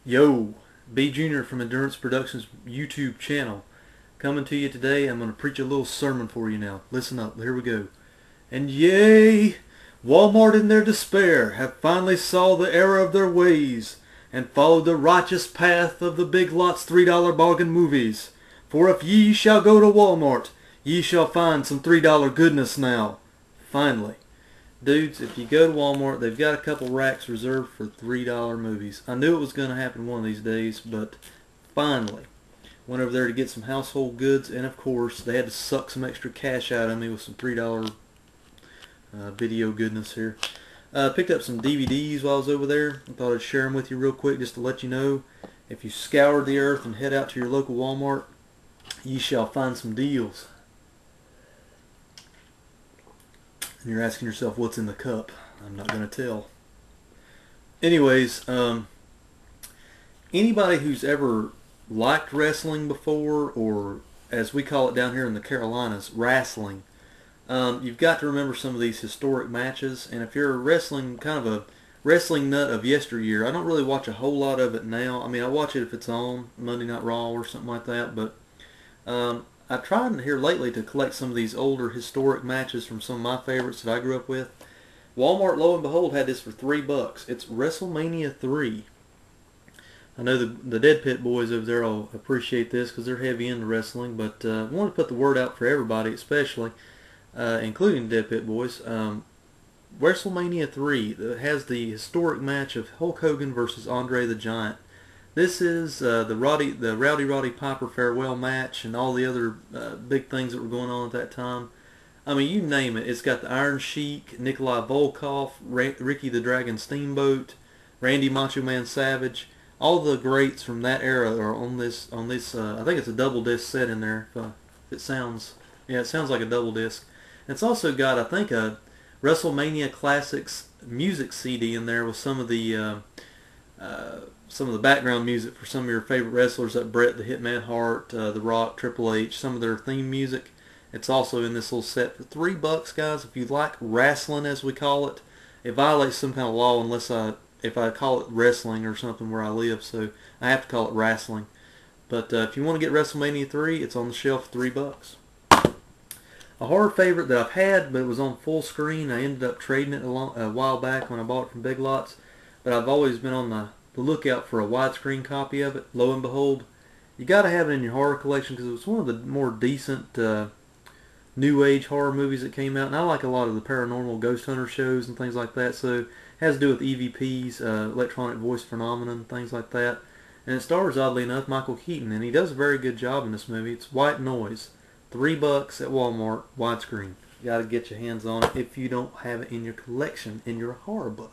Yo, B Junior from Endurance Productions YouTube channel. Coming to you today. I'm going to preach a little sermon for you now. Listen up, here we go. And yea, Walmart in their despair have finally saw the error of their ways and followed the righteous path of the Big Lots $3 bargain movies. For if ye shall go to Walmart, ye shall find some $3 goodness now. Finally. Dudes, if you go to Walmart, they've got a couple racks reserved for $3 movies. I knew it was going to happen one of these days, but finally. Went over there to get some household goods, and of course, they had to suck some extra cash out of me with some $3 video goodness here. Picked up some DVDs while I was over there. I thought I'd share them with you real quick just to let you know. If you scour the earth and head out to your local Walmart, ye shall find some deals. And you're asking yourself, what's in the cup? I'm not going to tell. Anyways, anybody who's ever liked wrestling before, or as we call it down here in the Carolinas, wrestling, you've got to remember some of these historic matches. And if you're a wrestling, kind of a wrestling nut of yesteryear, I don't really watch a whole lot of it now. I mean, I watch it if it's on Monday Night Raw or something like that, but I've tried here lately to collect some of these older historic matches from some of my favorites that I grew up with. Walmart, lo and behold, had this for $3. It's WrestleMania 3. I know the Dead Pit boys over there will appreciate this because they're heavy into wrestling, but I want to put the word out for everybody, especially, including the Dead Pit boys. WrestleMania 3 has the historic match of Hulk Hogan versus Andre the Giant. This is the Rowdy Roddy Piper farewell match and all the other big things that were going on at that time. I mean, you name it. It's got the Iron Sheik, Nikolai Volkov, Ricky the Dragon Steamboat, Randy Macho Man Savage. All the greats from that era are on this. I think it's a double disc set in there. It sounds like a double disc. And it's also got, I think, a WrestleMania Classics music CD in there with some of the background music for some of your favorite wrestlers, like Bret the Hitman Hart, The Rock, Triple H, some of their theme music. It's also in this little set for $3, guys. If you like wrestling, as we call it, it violates some kind of law if I call it wrestling or something where I live, so I have to call it wrestling. But if you want to get WrestleMania 3, it's on the shelf for $3. A horror favorite that I've had, but it was on full screen. I ended up trading it a while back when I bought it from Big Lots, but I've always been on the lookout for a widescreen copy of it. Lo and behold, you got to have it in your horror collection because it was one of the more decent new age horror movies that came out, and I like a lot of the paranormal ghost hunter shows and things like that, so it has to do with EVPs, electronic voice phenomenon, things like that. And it stars, oddly enough, Michael Keaton, and he does a very good job in this movie. It's White Noise, $3 at Walmart, widescreen. You got to get your hands on it if you don't have it in your collection and you're a horror buff.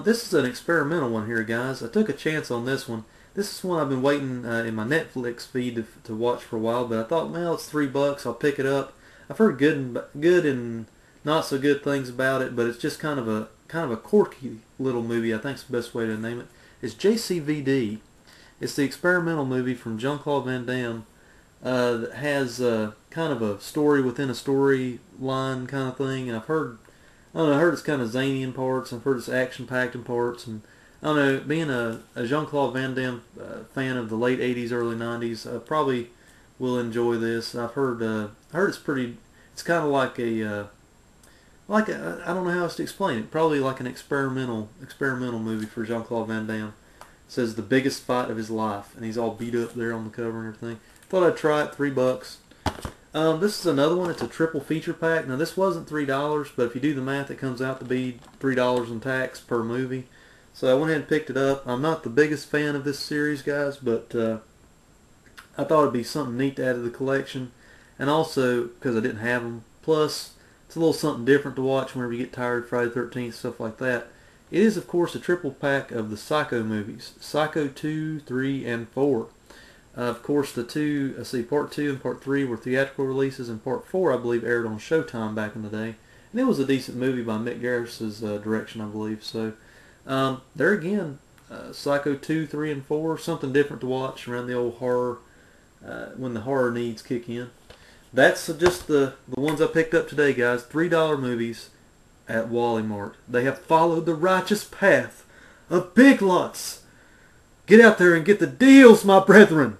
This is an experimental one here, guys. I took a chance on this one. This is one I've been waiting in my Netflix feed to watch for a while, but I thought, well, it's $3. I'll pick it up. I've heard good and not so good things about it, but it's just kind of a quirky little movie. I think it's the best way to name it. It's JCVD. It's the experimental movie from Jean-Claude Van Damme that has kind of a story within a storyline kind of thing, and I heard it's kind of zany in parts. I've heard it's action-packed in parts, and I don't know, being a Jean-Claude Van Damme fan of the late 80s, early 90s, I probably will enjoy this. I've heard it's pretty, it's kind of like I don't know how else to explain it, probably like an experimental movie for Jean-Claude Van Damme. It says the biggest fight of his life, and he's all beat up there on the cover and everything. Thought I'd try it, $3. This is another one. It's a triple feature pack. Now this wasn't $3, but if you do the math, it comes out to be $3 in tax per movie. So I went ahead and picked it up. I'm not the biggest fan of this series, guys, but I thought it'd be something neat to add to the collection, and also because I didn't have them. Plus, it's a little something different to watch whenever you get tired of Friday the 13th, stuff like that. It is, of course, a triple pack of the Psycho movies, Psycho 2, 3, and 4. Of course, Part 2 and Part 3 were theatrical releases, and Part 4, I believe, aired on Showtime back in the day. And it was a decent movie by Mick Garris's direction, I believe. So, there again, Psycho 2, 3, and 4, something different to watch around the old horror, when the horror needs kick in. That's just the ones I picked up today, guys. $3 movies at Wal Mart. They have followed the righteous path of Big Lots Get out there and get the deals, my brethren.